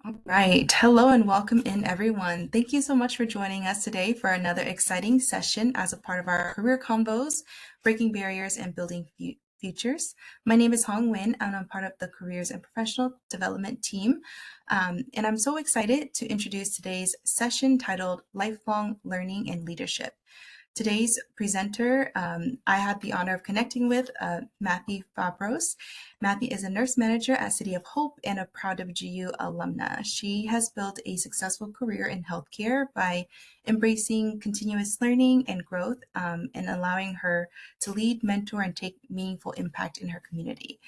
All right. Hello and welcome in, everyone. Thank you so much for joining us today for another exciting session as a part of our career combos, breaking barriers and building futures. My name is Hong Win, and I'm part of the careers and professional development team. And I'm so excited to introduce today's session titled Lifelong Learning and Leadership. Today's presenter, I had the honor of connecting with Mathy Fabros. Mathy is a nurse manager at City of Hope and a proud WGU alumna. She has built a successful career in healthcare by embracing continuous learning and growth and allowing her to lead, mentor, and take meaningful impact in her community.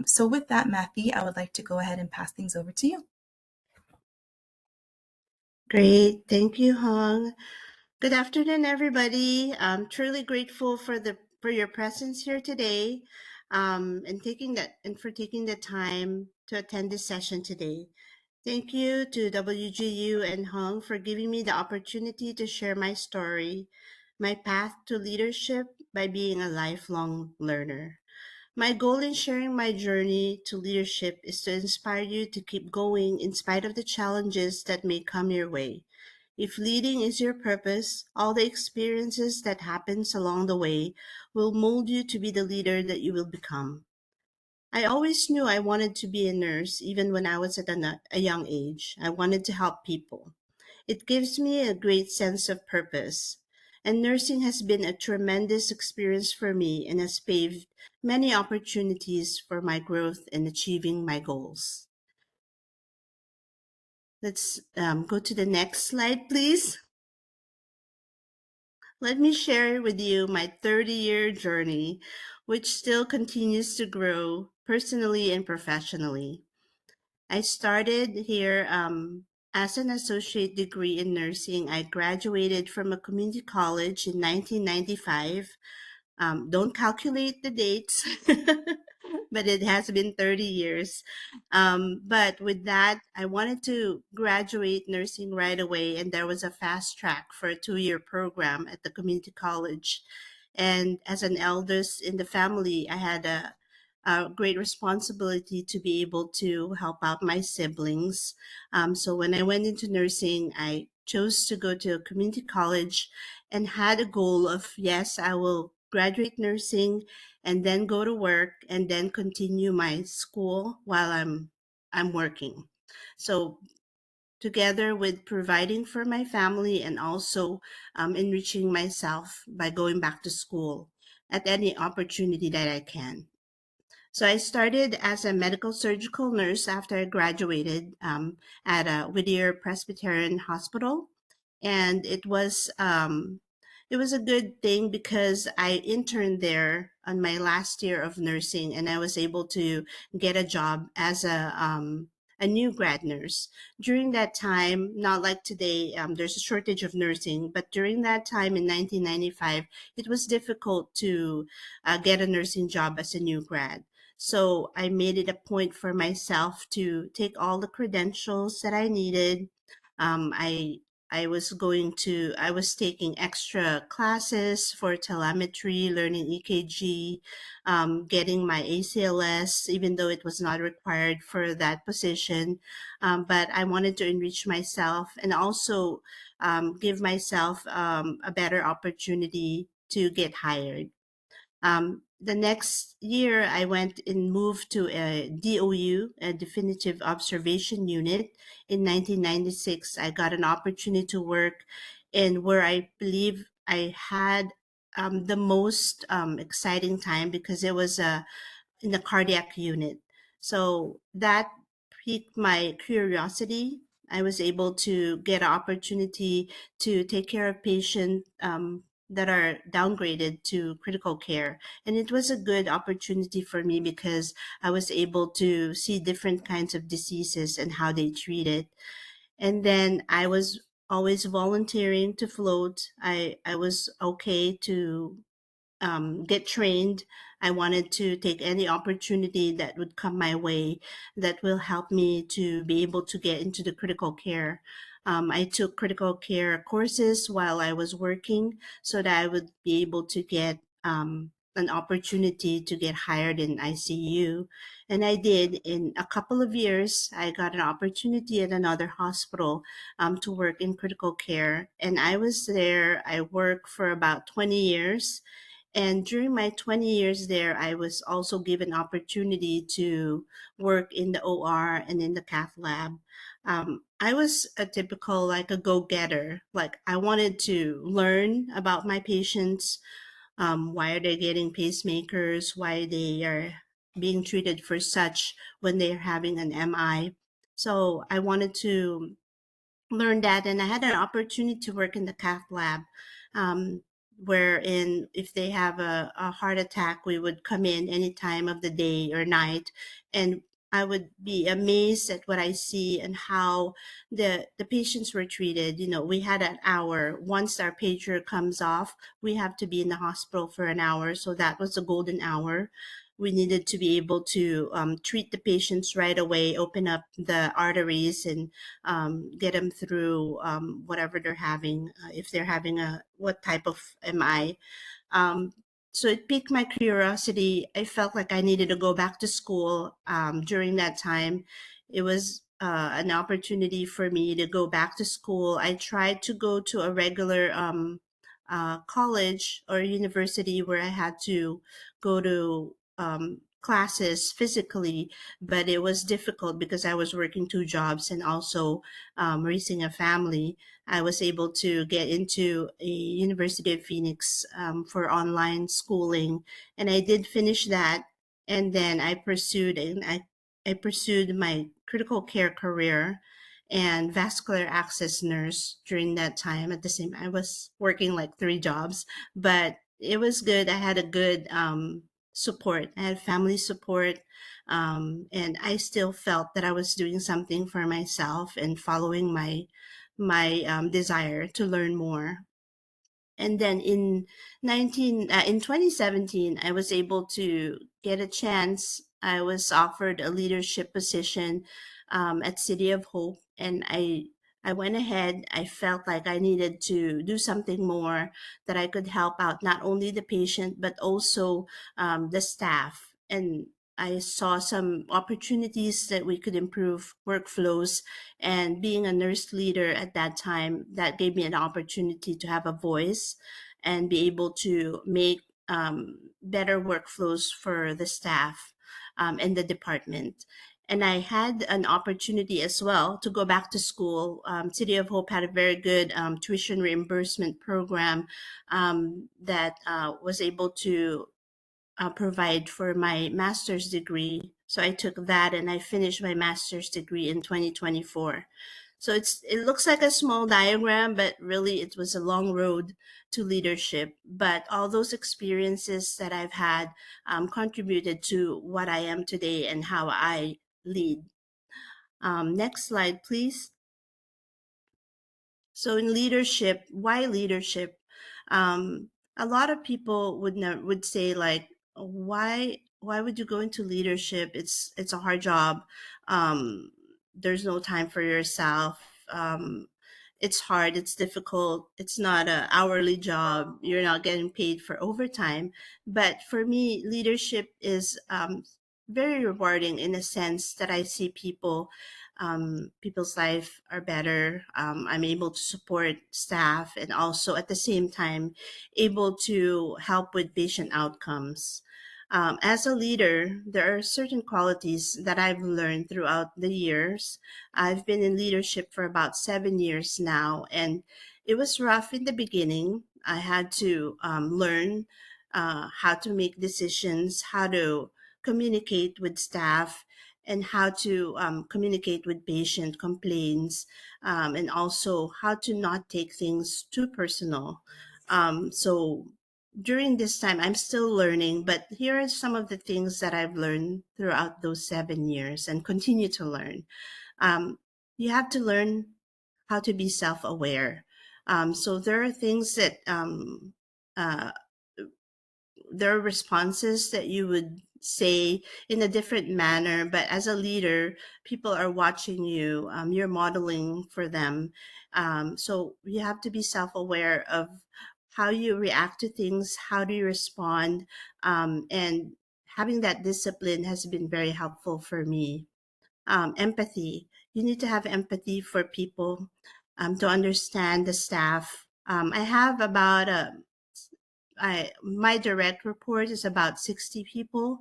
So with that, Mathy, I would like to go ahead and pass things over to you. Great. Thank you, Hong. Good afternoon, everybody. I'm truly grateful for your presence here today, and for taking the time to attend this session today. Thank you to WGU and Hong for giving me the opportunity to share my story, my path to leadership by being a lifelong learner. My goal in sharing my journey to leadership is to inspire you to keep going in spite of the challenges that may come your way. If leading is your purpose, all the experiences that happens along the way will mold you to be the leader that you will become. I always knew I wanted to be a nurse even when I was at a young age. I wanted to help people. It gives me a great sense of purpose. And nursing has been a tremendous experience for me and has paved many opportunities for my growth and achieving my goals. Let's go to the next slide, please. Let me share with you my 30-year journey, which still continues to grow personally and professionally. I started here as an associate degree in nursing. I graduated from a community college in 1995. Don't calculate the dates, but it has been 30 years. But with that, I wanted to graduate nursing right away, and there was a fast track for a 2-year program at the community college. And as an eldest in the family, I had a great responsibility to be able to help out my siblings. So when I went into nursing, I chose to go to a community college and had a goal of, yes, I will graduate nursing and then go to work and then continue my school while I'm working. So together with providing for my family and also enriching myself by going back to school at any opportunity that I can. So I started as a medical surgical nurse after I graduated at a Whittier Presbyterian Hospital, and it was a good thing because I interned there on my last year of nursing, and I was able to get a job as a new grad nurse. During that time, not like today, there's a shortage of nursing, but during that time in 1995, it was difficult to get a nursing job as a new grad. So I made it a point for myself to take all the credentials that I needed. Um, I I was taking extra classes for telemetry, learning EKG, getting my ACLS, even though it was not required for that position. But I wanted to enrich myself and also give myself a better opportunity to get hired. The next year, I went and moved to a DOU, a Definitive Observation Unit. In 1996, I got an opportunity to work in where I believe I had the most exciting time because it was in the cardiac unit. So that piqued my curiosity. I was able to get an opportunity to take care of patients that are downgraded to critical care. And it was a good opportunity for me because I was able to see different kinds of diseases and how they treat it. And then I was always volunteering to float. I was okay to get trained. I wanted to take any opportunity that would come my way that will help me to be able to get into the critical care. I took critical care courses while I was working so that I would be able to get an opportunity to get hired in ICU. And I did. In a couple of years, I got an opportunity at another hospital to work in critical care. And I was there, I worked for about 20 years. And during my 20 years there, I was also given opportunity to work in the OR and in the cath lab. I was a typical, like a go-getter. Like I wanted to learn about my patients. Why are they getting pacemakers? Why they are being treated for such when they're having an MI? So I wanted to learned that, and I had an opportunity to work in the cath lab, um, wherein if they have a heart attack, we would come in any time of the day or night, and I would be amazed at what I see and how the patients were treated. You know, we had an hour. Once our pager comes off, we have to be in the hospital for an hour. So that was a golden hour. We needed to be able to treat the patients right away, open up the arteries, and get them through whatever they're having, if they're having a what type of MI. Um, so it piqued my curiosity. I felt like I needed to go back to school during that time. It was an opportunity for me to go back to school. I tried to go to a regular college or university where I had to go to classes physically, but it was difficult because I was working two jobs and also raising a family. I was able to get into a University of Phoenix for online schooling, and I did finish that. And then I pursued my critical care career and vascular access nurse during that time. At the same, I was working like three jobs, but it was good. I had a good support. I had family support, and I still felt that I was doing something for myself and following my desire to learn more. And then in 2017, I was able to get a chance. I was offered a leadership position at City of Hope, and I went ahead. I felt like I needed to do something more, that I could help out not only the patient but also the staff. And I saw some opportunities that we could improve workflows, and being a nurse leader at that time, that gave me an opportunity to have a voice and be able to make better workflows for the staff and the department. And I had an opportunity as well to go back to school. City of Hope had a very good tuition reimbursement program that was able to provide for my master's degree. So I took that and I finished my master's degree in 2024. So it looks like a small diagram, but really it was a long road to leadership. But all those experiences that I've had contributed to what I am today and how I lead. Next slide, please. So in leadership, why leadership? Um, a lot of people would say like, why would you go into leadership? It's a hard job. There's no time for yourself. It's hard. It's difficult. It's not a hourly job. You're not getting paid for overtime. But for me, leadership is very rewarding in a sense that I see people's life are better. I'm able to support staff and also at the same time able to help with patient outcomes. As a leader, there are certain qualities that I've learned throughout the years. I've been in leadership for about 7 years now, and it was rough in the beginning. I had to learn how to make decisions, how to communicate with staff, and how to communicate with patient complaints, and also how to not take things too personal. So during this time, I'm still learning, but here are some of the things that I've learned throughout those 7 years and continue to learn. Um, you have to learn how to be self aware. So there are things that uh, there are responses that you would say in a different manner, but as a leader, people are watching you. You're modeling for them. So you have to be self aware of how you react to things, how do you respond, and having that discipline has been very helpful for me. Empathy. You need to have empathy for people, to understand the staff. I have about my direct report is about 60 people,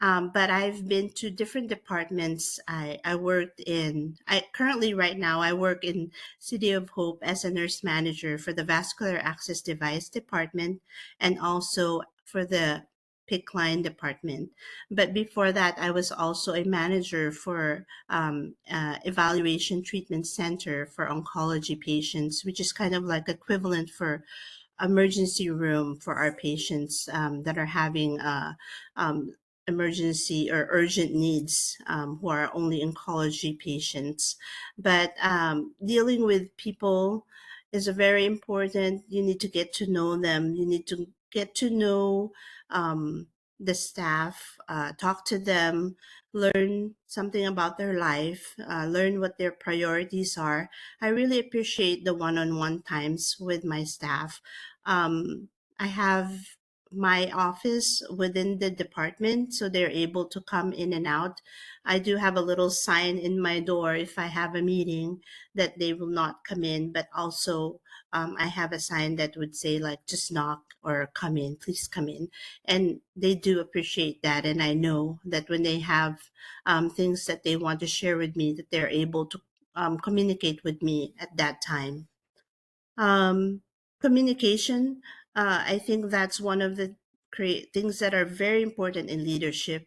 but I've been to different departments. I worked in, I currently right now, I work in City of Hope as a nurse manager for the vascular access device department and also for the PIC line department. But before that, I was also a manager for evaluation treatment center for oncology patients, which is kind of like equivalent for emergency room for our patients that are having um, emergency or urgent needs, who are only oncology patients. But dealing with people is a very important. You need to get to know them. You need to get to know um, the staff, talk to them, learn something about their life, learn what their priorities are. I really appreciate the one-on-one times with my staff. um, I have my office within the department, so they're able to come in and out. I do have a little sign in my door if I have a meeting that they will not come in, but also I have a sign that would say, like, just knock or come in, please come in. And they do appreciate that. And I know that when they have things that they want to share with me, that they're able to communicate with me at that time. um, Communication, I think that's one of the things that are very important in leadership.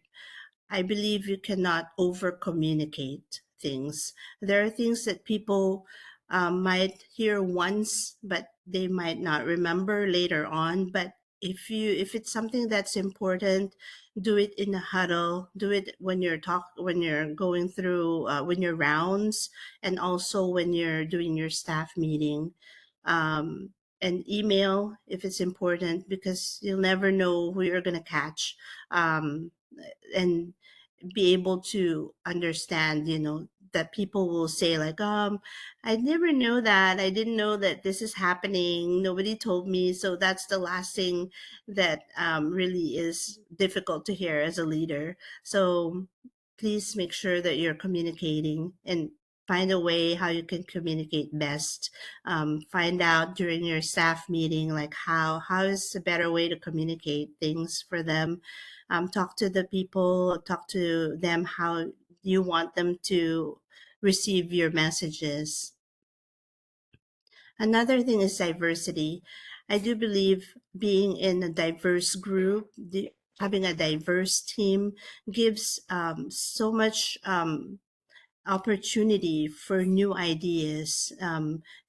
I believe you cannot over communicate things. There are things that people might hear once, but they might not remember later on. But if it's something that's important, do it in a huddle. Do it when you're going through when you're rounds, and also when you're doing your staff meeting. Um, and email if it's important, because you'll never know who you're going to catch. And be able to understand, that people will say, like, I never know that, I didn't know that this is happening, nobody told me. So that's the last thing that really is difficult to hear as a leader. So please make sure that you're communicating, and find a way how you can communicate best. Find out during your staff meeting, like, how is a better way to communicate things for them. Talk to the people, talk to them how you want them to receive your messages. Another thing is diversity. I do believe being in a diverse group, having a diverse team gives so much opportunity for new ideas,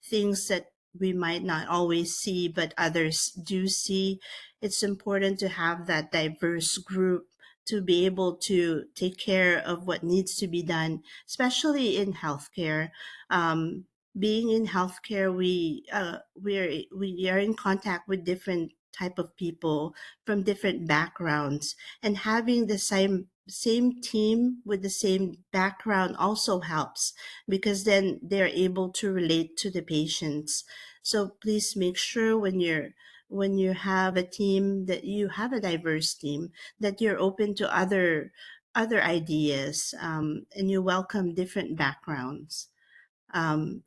things that we might not always see, but others do see. It's important to have that diverse group to be able to take care of what needs to be done, especially in healthcare. Um, Being in healthcare, we are in contact with different type of people from different backgrounds, and having the same team with the same background also helps, because then they're able to relate to the patients. So please make sure when you have a team, that you have a diverse team, that you're open to other ideas, and you welcome different backgrounds.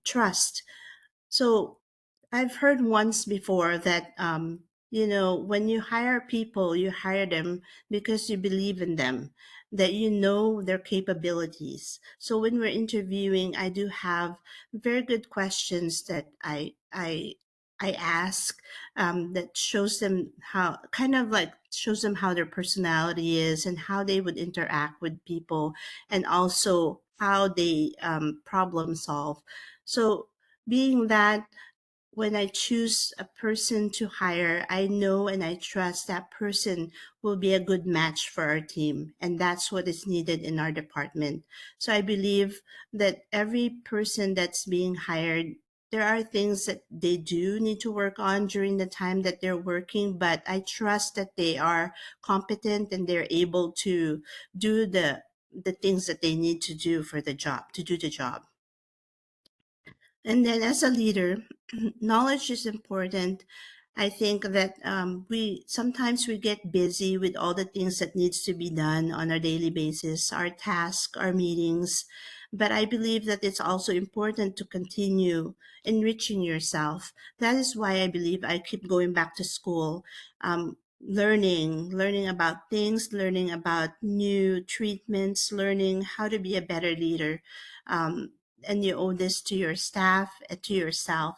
Trust. So I've heard once before that, when you hire people, you hire them because you believe in them, that you know their capabilities. So when we're interviewing, I do have very good questions that I ask, that shows them how, kind of like shows them how their personality is and how they would interact with people, and also how they problem solve. So being that, when I choose a person to hire, I know and I trust that person will be a good match for our team. And that's what is needed in our department. So I believe that every person that's being hired, there are things that they do need to work on during the time that they're working, but I trust that they are competent and they're able to do the things that they need to do for the job, to do the job. And then as a leader, knowledge is important. I think that we sometimes we get busy with all the things that needs to be done on a daily basis, our tasks, our meetings. But I believe that it's also important to continue enriching yourself. That is why I believe I keep going back to school, learning about things, learning about new treatments, learning how to be a better leader. Um, and you owe this to your staff and to yourself,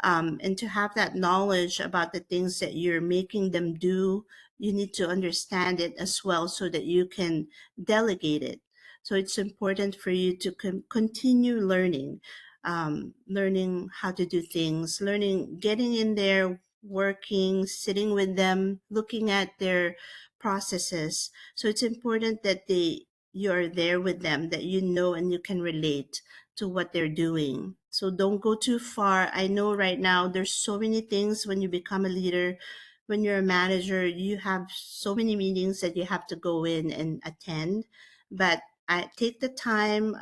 and to have that knowledge about the things that you're making them do. You need to understand it as well so that you can delegate it. So it's important for you to continue learning, learning how to do things, learning, getting in there, working, sitting with them, looking at their processes. So it's important that you're there with them, that you know and you can relate to what they're doing. So don't go too far. I know right now there's so many things when you become a leader, when you're a manager, you have so many meetings that you have to go in and attend. But I take the time.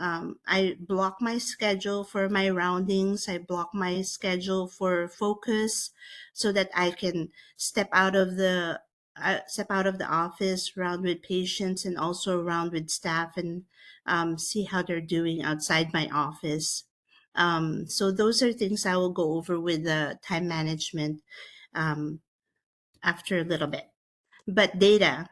I block my schedule for my roundings. I block my schedule for focus so that I can step out of the office, round with patients, and also round with staff, and see how they're doing outside my office. So those are things I will go over with the time management um, after a little bit. But data,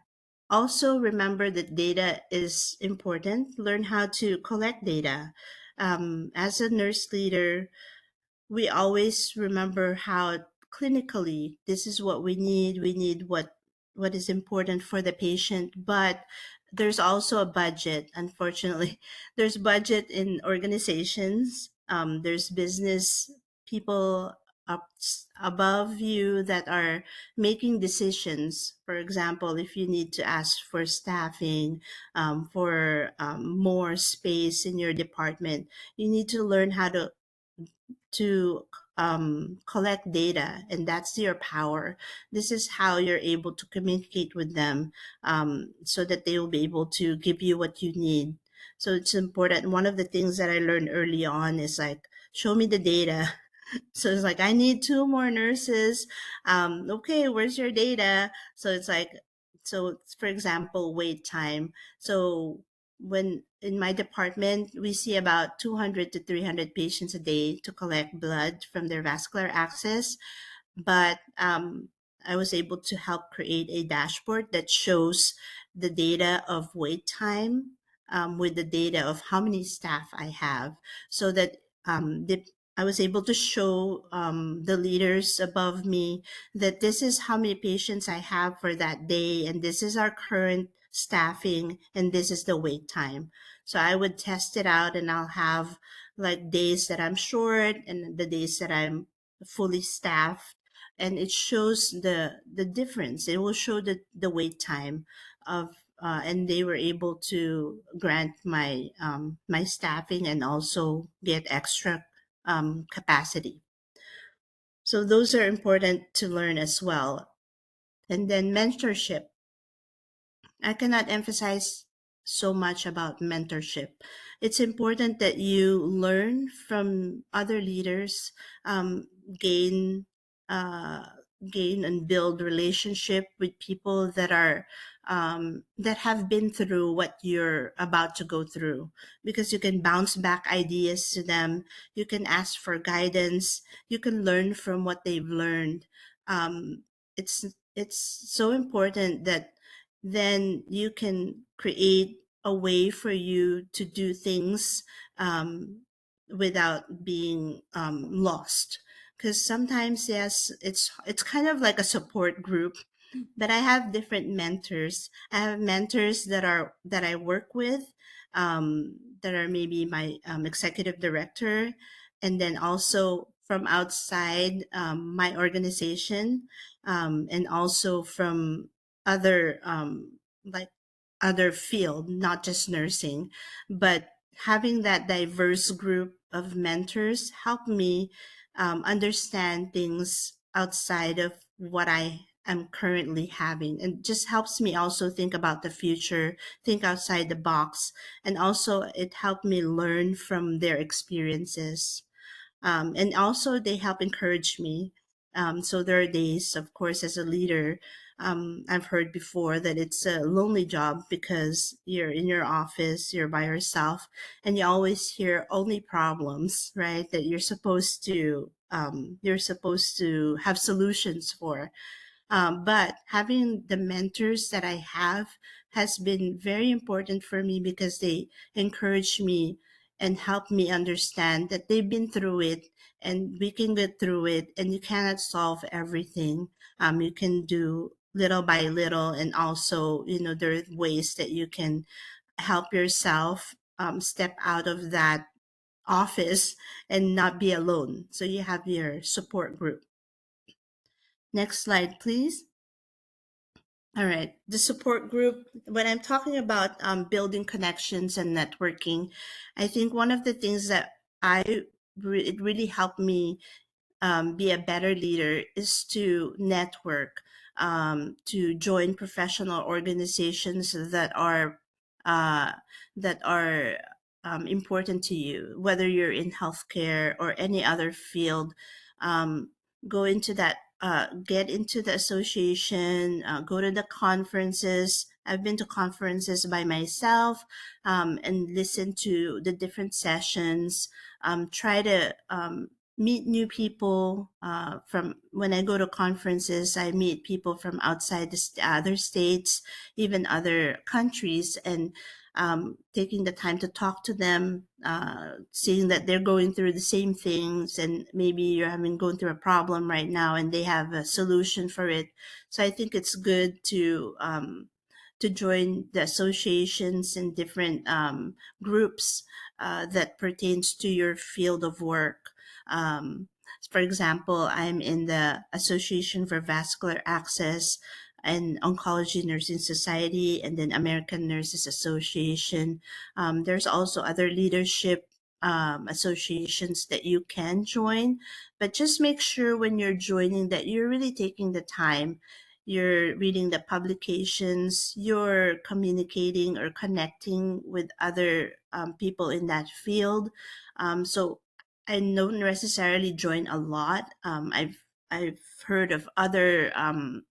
also remember that data is important. Learn how to collect data. As a nurse leader, we always remember how clinically this is what we need what is important for the patient, but there's also a budget. Unfortunately, there's budget in organizations. There's business people up above you that are making decisions. For example, if you need to ask for staffing, for more space in your department, you need to learn how to collect data, and that's your power. This is how you're able to communicate with them, so that they will be able to give you what you need. So it's important. One of the things that I learned early on is like, show me the data. So it's like, I need two more nurses. Okay, where's your data? So it's like, so for example, wait time. So when in my department, we see about 200 to 300 patients a day to collect blood from their vascular access. But I was able to help create a dashboard that shows the data of wait time, with the data of how many staff I have, so that I was able to show the leaders above me that this is how many patients I have for that day, and this is our current staffing, and this is the wait time. So I would test it out, and I'll have like days that I'm short and the days that I'm fully staffed, and it shows the difference. It will show the wait time of and they were able to grant my staffing and also get extra capacity. So those are important to learn as well. And then mentorship. I cannot emphasize so much about mentorship. It's important that you learn from other leaders, gain uh, gain and build relationship with people that are that have been through what you're about to go through, because you can bounce back ideas to them. You can ask for guidance. You can learn from what they've learned. Um, it's so important that then you can create a way for you to do things without being lost. Because sometimes, yes, it's kind of like a support group, but I have different mentors. I have mentors that I work with, that are maybe my executive director, and then also from outside my organization, and also from other like other field, not just nursing. But having that diverse group of mentors help me understand things outside of what I am currently having, and just helps me also think about the future, think outside the box, and also it helped me learn from their experiences. And also they help encourage me. So there are days, of course, as a leader, I've heard before that it's a lonely job because you're in your office, you're by yourself, and you always hear only problems, right? That you're supposed to have solutions for. But having the mentors that I have has been very important for me because they encourage me and help me understand that they've been through it and we can get through it, and you cannot solve everything. You can do little by little, and also, there are ways that you can help yourself step out of that office and not be alone. So you have your support group. Next slide, please. All right. The support group, when I'm talking about building connections and networking, I think one of the things that it really helped me be a better leader is to network, to join professional organizations uh, that are important to you, whether you're in healthcare or any other field. Um, go into that. Get into the association. Go to the conferences. I've been to conferences by myself, and listen to the different sessions. Try to meet new people. From when I go to conferences, I meet people from outside other states, even other countries, and taking the time to talk to them, seeing that they're going through the same things, and maybe you're having going through a problem right now, and they have a solution for it. So I think it's good to join the associations and different groups that pertains to your field of work. Um, for example, I'm in the Association for Vascular Access and Oncology Nursing Society, and then American Nurses Association. There's also other leadership associations that you can join, but just make sure when you're joining that you're really taking the time, you're reading the publications, you're communicating or connecting with other people in that field. So I don't necessarily join a lot. I've heard of other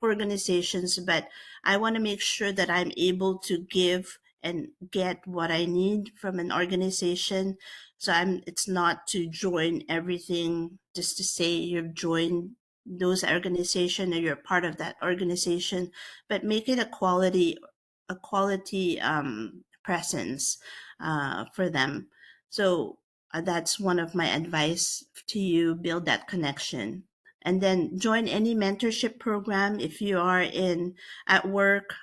organizations, but I want to make sure that I'm able to give and get what I need from an organization. So it's not to join everything just to say you've joined those organization or you're part of that organization, but make it a quality presence for them. So that's one of my advice to you: build that connection, and then join any mentorship program if you are in at work.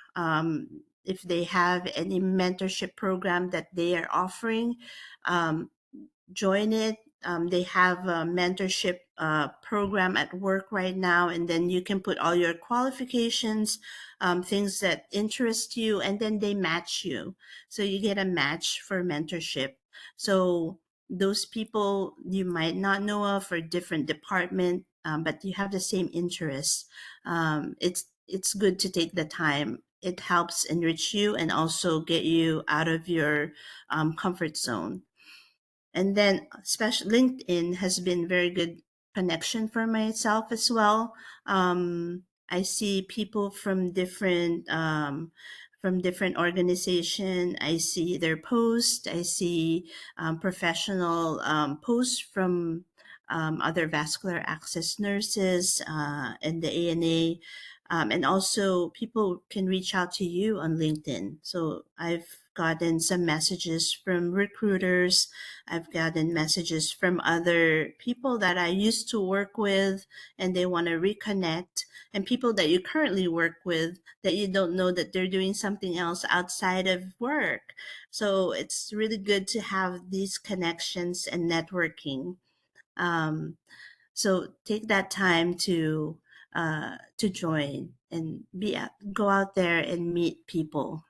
If they have any mentorship program that they are offering, um, join it. They have a mentorship program at work right now, and then you can put all your qualifications, things that interest you, and then they match you. So you get a match for mentorship. So those people you might not know of for different department, but you have the same interests. It's good to take the time. It helps enrich you and also get you out of your comfort zone. And then special LinkedIn has been very good connection for myself as well. I see people from different organization. I see their posts. I see professional posts from other vascular access nurses and the ANA. And also, people can reach out to you on LinkedIn. So I've gotten some messages from recruiters. I've gotten messages from other people that I used to work with, and they want to reconnect, and people that you currently work with that you don't know that they're doing something else outside of work. So it's really good to have these connections and networking. Um, so take that time to join and go out there and meet people.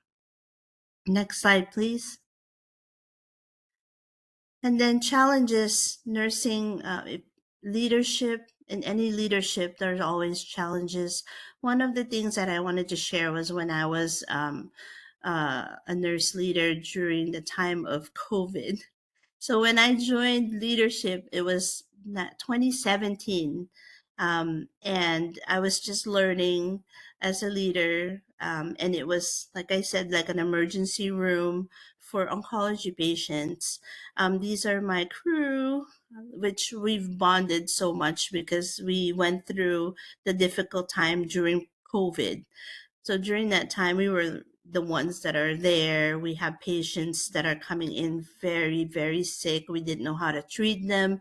Next slide, please. And then challenges, nursing, leadership. In any leadership, there's always challenges. One of the things that I wanted to share was when I was a nurse leader during the time of COVID. So when I joined leadership, it was 2017. And I was just learning as a leader. And it was, like I said, like an emergency room for oncology patients. These are my crew, which we've bonded so much because we went through the difficult time during COVID. So during that time, we were the ones that are there. We have patients that are coming in very, very sick. We didn't know how to treat them.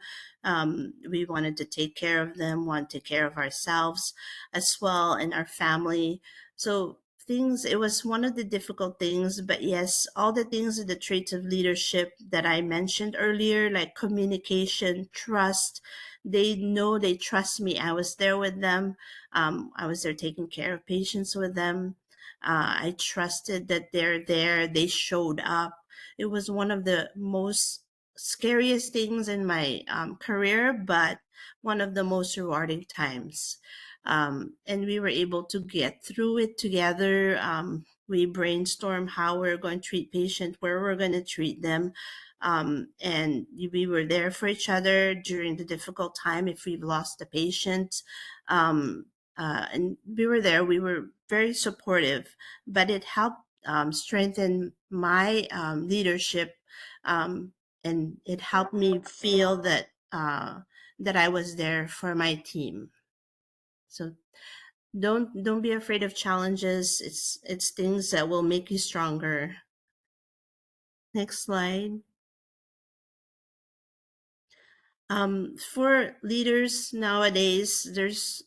We wanted to take care of them, want to take care of ourselves as well and our family. So it was one of the difficult things, but yes, all the things are the traits of leadership that I mentioned earlier, like communication, trust. They know they trust me. I was there with them. I was there taking care of patients with them. I trusted that they're there. They showed up. It was one of the most scariest things in my career, but one of the most rewarding times. And we were able to get through it together. We brainstormed how we're going to treat patients, where we're going to treat them. And we were there for each other during the difficult time if we've lost a patient. Um, and we were there. We were very supportive, but it helped strengthen my leadership, um, and it helped me feel that I was there for my team. So don't be afraid of challenges. It's things that will make you stronger. Next slide. For leaders nowadays, there's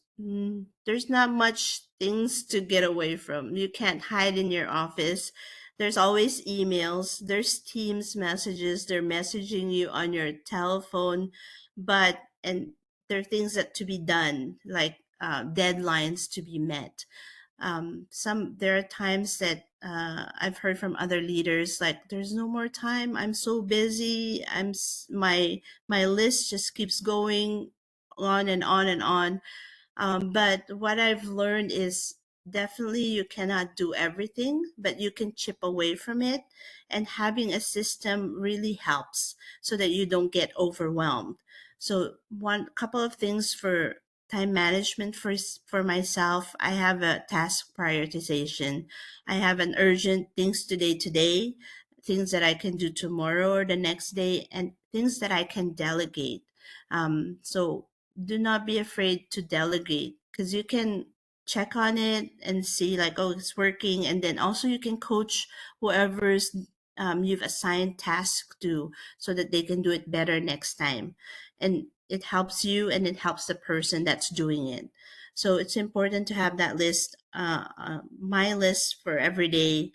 not much things to get away from. You can't hide in your office. There's always emails. There's Teams messages. They're messaging you on your telephone, and there are things that to be done, like deadlines to be met. There are times that I've heard from other leaders like there's no more time. I'm so busy. My list just keeps going on and on and on. But what I've learned is definitely you cannot do everything, but you can chip away from it. And having a system really helps so that you don't get overwhelmed. So, one couple of things for time management for myself, I have a task prioritization. I have an urgent things today, things that I can do tomorrow or the next day, and things that I can delegate. So do not be afraid to delegate because you can check on it and see like, oh, it's working, and then also you can coach whoever's you've assigned task to so that they can do it better next time. And it helps you and it helps the person that's doing it. So it's important to have that list, my list for every day.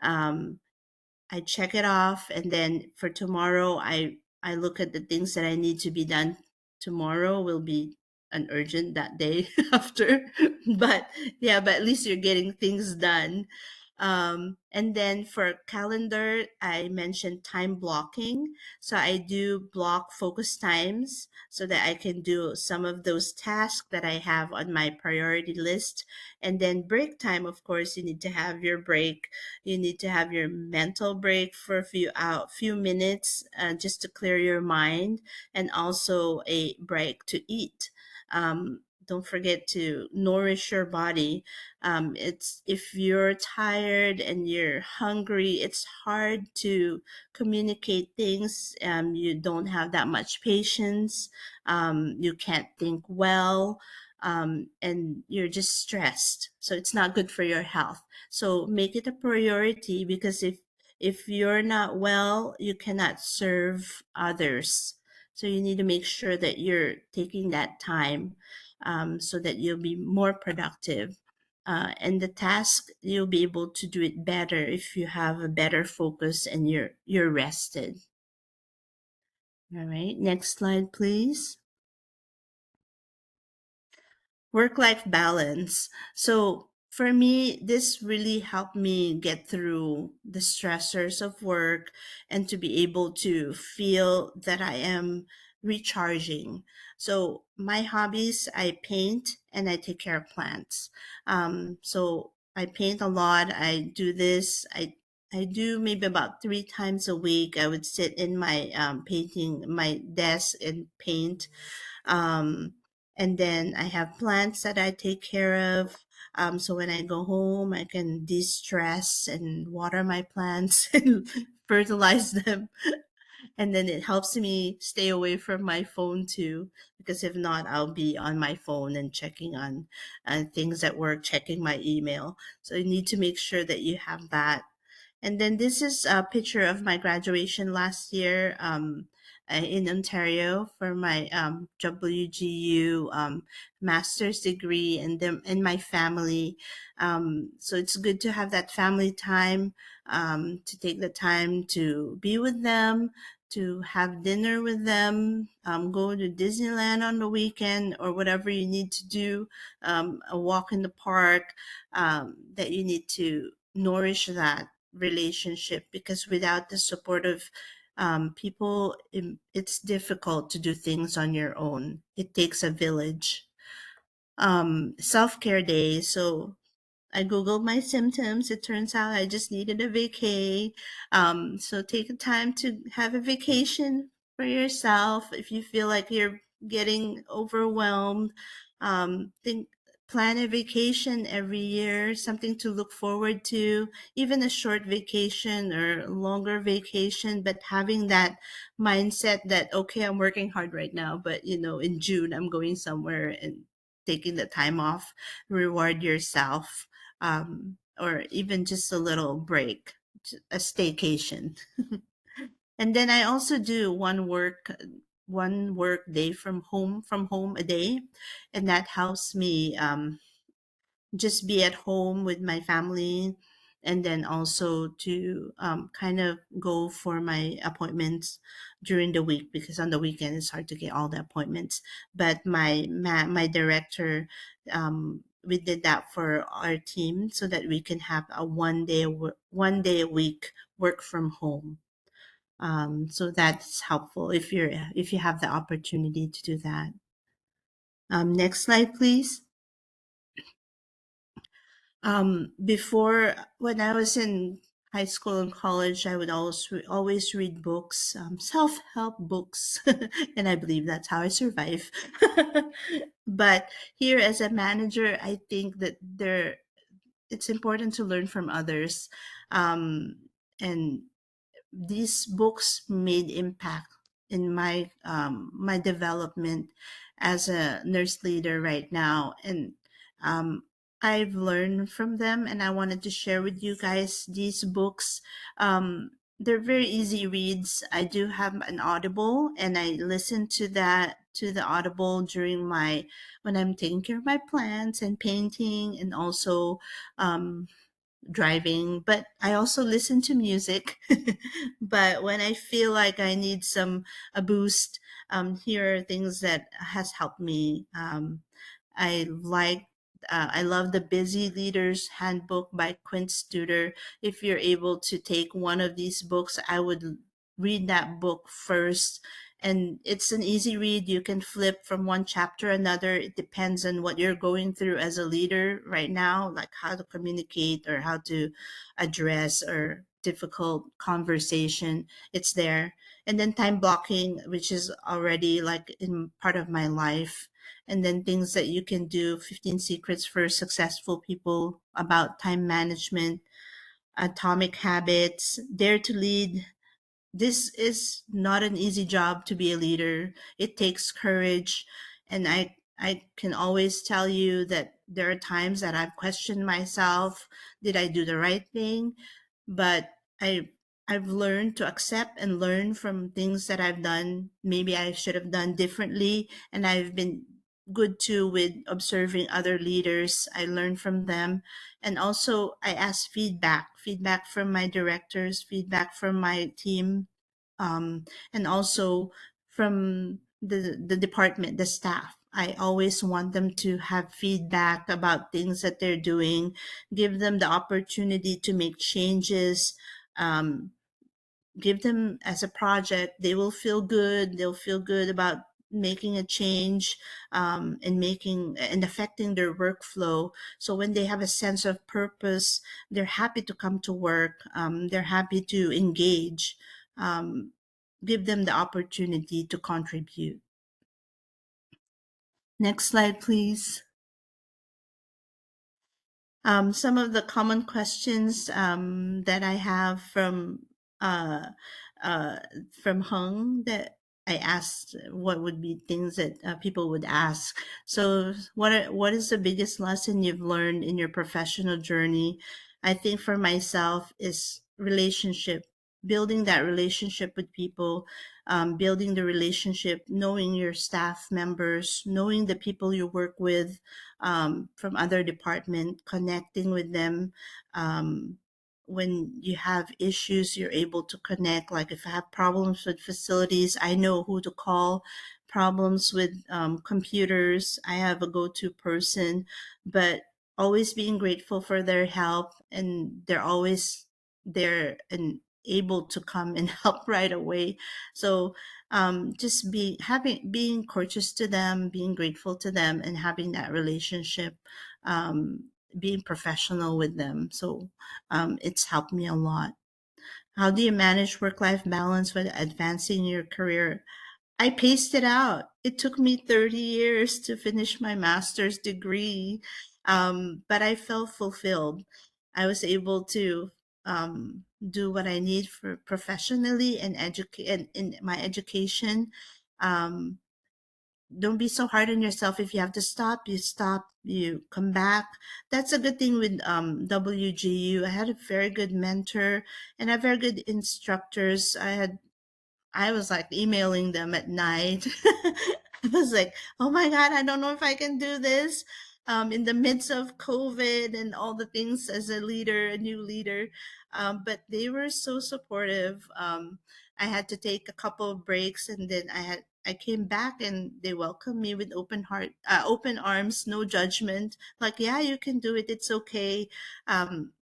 um, I check it off, and then for tomorrow, I look at the things that I need to be done tomorrow. Will be an urgent that day after, but yeah, but at least you're getting things done. And then for calendar, I mentioned time blocking. So I do block focus times so that I can do some of those tasks that I have on my priority list. And then break time, of course, you need to have your break. You need to have your mental break for a few minutes, just to clear your mind, and also a break to eat. Don't forget to nourish your body. It's If you're tired and you're hungry, it's hard to communicate things. You don't have that much patience. You can't think well, and you're just stressed. So it's not good for your health. So make it a priority, because if you're not well, you cannot serve others. So you need to make sure that you're taking that time, so that you'll be more productive. And the task, you'll be able to do it better if you have a better focus and you're rested. All right, next slide, please. Work life balance. So for me, this really helped me get through the stressors of work and to be able to feel that I am recharging. So my hobbies, I paint and I take care of plants. So I paint a lot. I do this. I do maybe about 3 times a week. I would sit in my painting my desk and paint. Um, And then I have plants that I take care of. So when I go home, I can de-stress and water my plants and fertilize them. And then it helps me stay away from my phone too, because if not, I'll be on my phone and checking on things at work, checking my email. So you need to make sure that you have that. And then this is a picture of my graduation last year, in Ontario for my WGU master's degree, and them and my family. So it's good to have that family time, to take the time to be with them, to have dinner with them, go to Disneyland on the weekend or whatever you need to do, a walk in the park, that you need to nourish that relationship, because without the support of people, it's difficult to do things on your own. It takes a village. Self-care day. So I googled my symptoms. It turns out I just needed a vacay. So take the time to have a vacation for yourself. If you feel like you're getting overwhelmed, think plan a vacation every year, something to look forward to, even a short vacation or longer vacation, but having that mindset that, okay, I'm working hard right now, but in June I'm going somewhere, and taking the time off, reward yourself, or even just a little break, a staycation. And then I also do one work day from home a day, and that helps me just be at home with my family, and then also to kind of go for my appointments during the week, because on the weekend it's hard to get all the appointments. But my director, we did that for our team so that we can have a one day a week work from home. So that's helpful if you have the opportunity to do that. Next slide, please. Before, when I was in high school and college, I would always read books, self-help books, and I believe that's how I survive. But here, as a manager, I think that it's important to learn from others, and these books made impact in my development as a nurse leader right now. And um, I've learned from them, and I wanted to share with you guys these books. They're very easy reads. I do have an Audible, and I listen to the Audible during my when I'm taking care of my plants and painting, and also um, driving. But I also listen to music. But when I feel like I need a boost, here are things that has helped me. I like I love the Busy Leaders Handbook by Quint Studer. If you're able to take one of these books, I would read that book first. And it's an easy read. You can flip from one chapter another. It depends on what you're going through as a leader right now, like how to communicate or how to address or difficult conversation. It's there. And then time blocking, which is already like in part of my life. And then things that you can do, 15 secrets for successful people about time management, atomic habits, dare to lead. This is not an easy job to be a leader. It takes courage. And I can always tell you that there are times that I've questioned myself. Did I do the right thing? But I I've learned to accept and learn from things that I've done. Maybe I should have done differently, and I've been good too with observing other leaders. I learn from them, and also I ask feedback from my directors, feedback from my team, and also from the department, the staff. I always want them to have feedback about things that they're doing, give them the opportunity to make changes, um, give them as a project. They will feel good. They'll feel good about making a change, and making and affecting their workflow. So when they have a sense of purpose, they're happy to come to work. They're happy to engage. Um, Give them the opportunity to contribute. Next slide, please. Some of the common questions that I have uh, uh, from Hung that I asked what would be things that people would ask. So, what is the biggest lesson you've learned in your professional journey? I think for myself is relationship, building that relationship with people, building the relationship, knowing your staff members, knowing the people you work with from other department, connecting with them. Um, when you have issues, you're able to connect. Like if I have problems with facilities, I know who to call. Problems with computers, I have a go-to person, but always being grateful for their help, and they're always there and able to come and help right away. So just being courteous to them, being grateful to them, and having that relationship, being professional with them. So it's helped me a lot. How do you manage work-life balance when advancing your career? I paced it out. It took me 30 years to finish my master's degree, but I felt fulfilled. I was able to do what I need for professionally and educate in my education. Um, don't be so hard on yourself. If you have to stop, you stop, you come back. That's a good thing with WGU. I had a very good mentor and a very good instructors. I was like emailing them at night. I was like, oh my God, I don't know if I can do this. In the midst of COVID and all the things as a leader, a new leader. But they were so supportive. I had to take a couple of breaks, and then I came back and they welcomed me with open arms, no judgment. Like, yeah, you can do it. It's okay.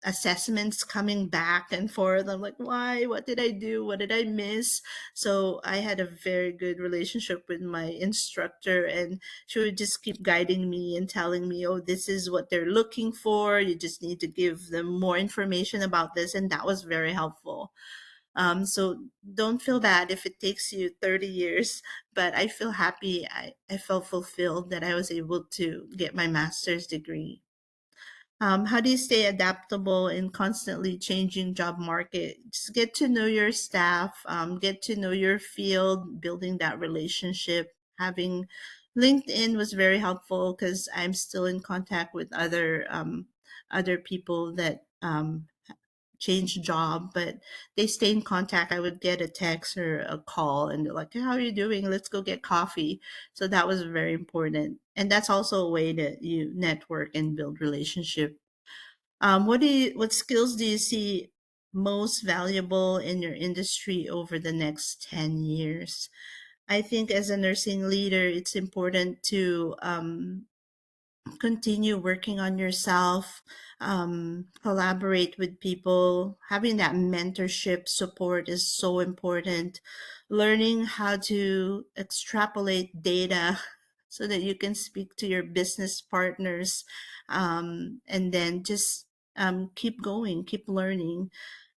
Assessments coming back and forth. I'm like, why? What did I do? What did I miss? So I had a very good relationship with my instructor, and she would just keep guiding me and telling me, oh, this is what they're looking for. You just need to give them more information about this. And that was very helpful. So don't feel bad if it takes you 30 years, but I feel happy. I felt fulfilled that I was able to get my master's degree. How do you stay adaptable in constantly changing job market? Just get to know your staff, get to know your field, building that relationship. Having LinkedIn was very helpful because I'm still in contact with other people that change job, but they stay in contact. I would get a text or a call, and they're like, "Hey, how are you doing? Let's go get coffee." So that was very important, and that's also a way that you network and build relationship. What skills do you see most valuable in your industry over the next 10 years? I think as a nursing leader, it's important to continue working on yourself, collaborate with people. Having that mentorship support is so important. Learning how to extrapolate data so that you can speak to your business partners, and then just keep going, keep learning.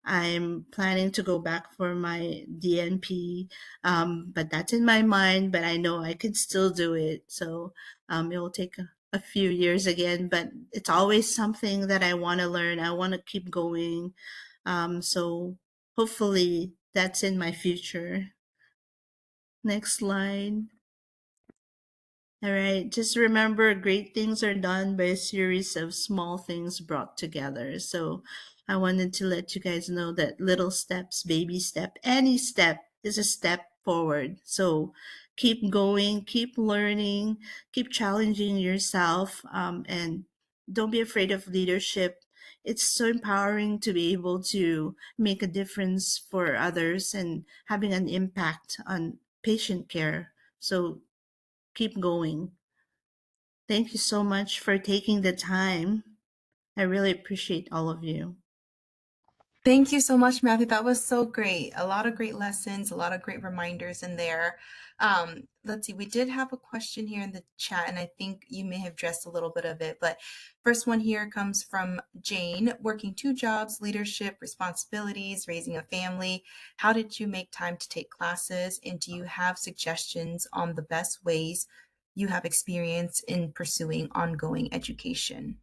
I'm planning to go back for my DNP, but that's in my mind, but I know I can still do it. So it will take a few years again, but it's always something that I want to learn. I want to keep going. So hopefully that's in my future. Next slide. All right, just remember great things are done by a series of small things brought together. So I wanted to let you guys know that little steps, baby step, any step is a step forward. So keep going, keep learning, keep challenging yourself, and don't be afraid of leadership. It's so empowering to be able to make a difference for others and having an impact on patient care. So keep going. Thank you so much for taking the time. I really appreciate all of you. Thank you so much, Matthew. That was so great. A lot of great lessons, a lot of great reminders in there. Let's see, we did have a question here in the chat, and I think you may have addressed a little bit of it. But first one here comes from Jane, working two jobs, leadership, responsibilities, raising a family. How did you make time to take classes? And do you have suggestions on the best ways you have experience in pursuing ongoing education.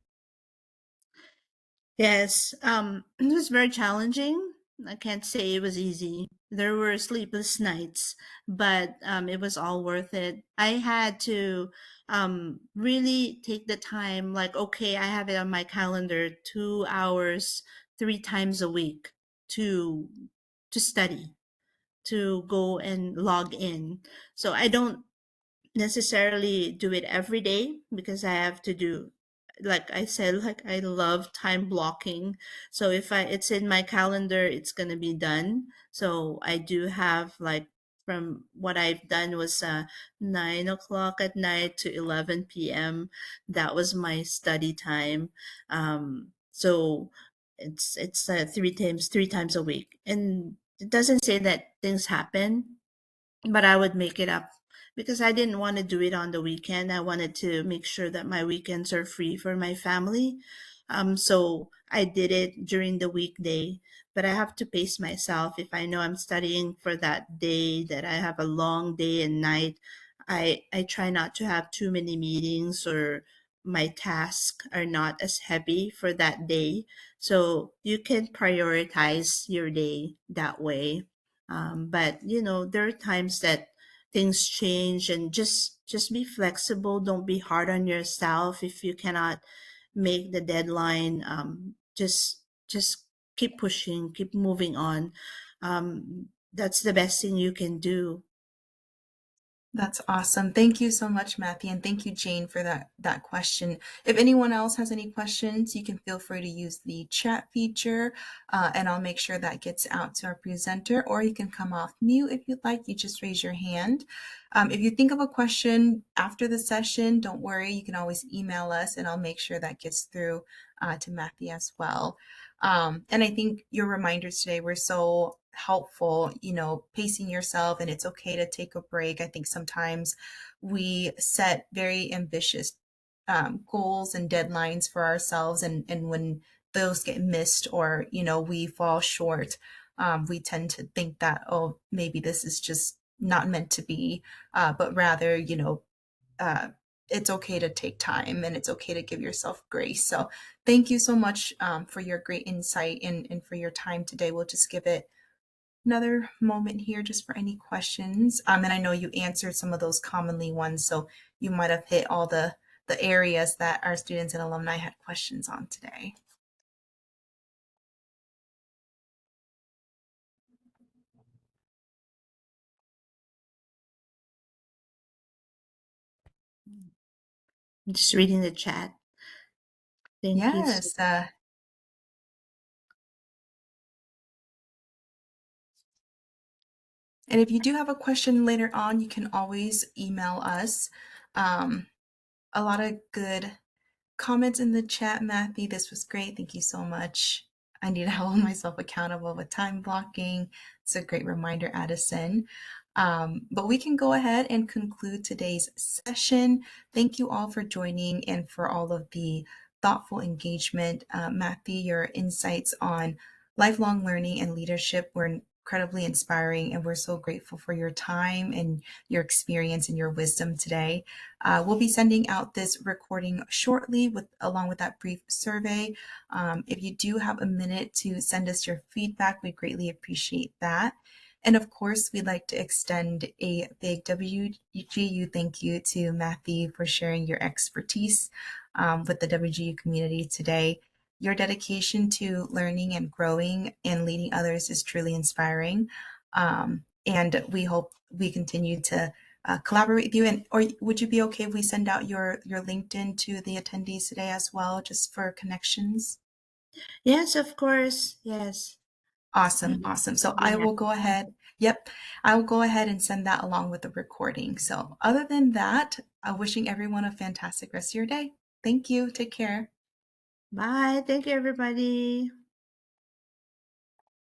Yes, it was very challenging. I can't say it was easy. There were sleepless nights, but it was all worth it. I had to really take the time, like, okay, I have it on my calendar, 2 hours, 3 times a week to study, to go and log in. So I don't necessarily do it every day because I have to do, like I said, like I love time blocking. So if I it's in my calendar, it's gonna be done. So I do have, like, from what I've done was 9 o'clock at night to 11 p.m. That was my study time. So it's 3 times a week, and it doesn't say that things happen, but I would make it up because I didn't want to do it on the weekend. I wanted to make sure that my weekends are free for my family. So I did it during the weekday, but I have to pace myself. If I know I'm studying for that day, that I have a long day and night, I try not to have too many meetings, or my tasks are not as heavy for that day. So you can prioritize your day that way. But there are times that things change, and just be flexible. Don't be hard on yourself if you cannot make the deadline. Just keep pushing, keep moving on. That's the best thing you can do. That's awesome. Thank you so much, Matthew, and thank you, Jane, for that question. If anyone else has any questions, you can feel free to use the chat feature, and I'll make sure that gets out to our presenter. Or you can come off mute if you'd like. You just raise your hand. If you think of a question after the session, don't worry. You can always email us, and I'll make sure that gets through to Matthew as well. And I think your reminders today were so helpful, pacing yourself, and it's okay to take a break. I think sometimes we set very ambitious goals and deadlines for ourselves, and when those get missed, or, we fall short, we tend to think that, oh, maybe this is just not meant to be, but rather, uh, it's okay to take time, and it's okay to give yourself grace. So thank you so much for your great insight, and for your time today. We'll just give it another moment here just for any questions. And I know you answered some of those commonly ones, so you might have hit all the areas that our students and alumni had questions on today. I'm just reading the chat. Thank you. Yes. And if you do have a question later on, you can always email us. Um, a lot of good comments in the chat, Matthew. This was great. Thank you so much. I need to hold myself accountable with time blocking. It's a great reminder, Addison. But we can go ahead and conclude today's session. Thank you all for joining and for all of the thoughtful engagement. Matthew, your insights on lifelong learning and leadership were incredibly inspiring, and we're so grateful for your time and your experience and your wisdom today. We'll be sending out this recording shortly along with that brief survey. If you do have a minute to send us your feedback, we greatly appreciate that. And of course, we'd like to extend a big WGU thank you to Matthew for sharing your expertise with the WGU community today. Your dedication to learning and growing and leading others is truly inspiring. And we hope we continue to collaborate with you. And or would you be okay if we send out your LinkedIn to the attendees today as well, just for connections? Yes, of course. Yes. Awesome, Mhm. awesome. So Be I will go happy. ahead. Yep, I will go ahead and send that along with the recording. So other than that, wishing everyone a fantastic rest of your day. Thank you. Take care. Bye. Thank you, everybody.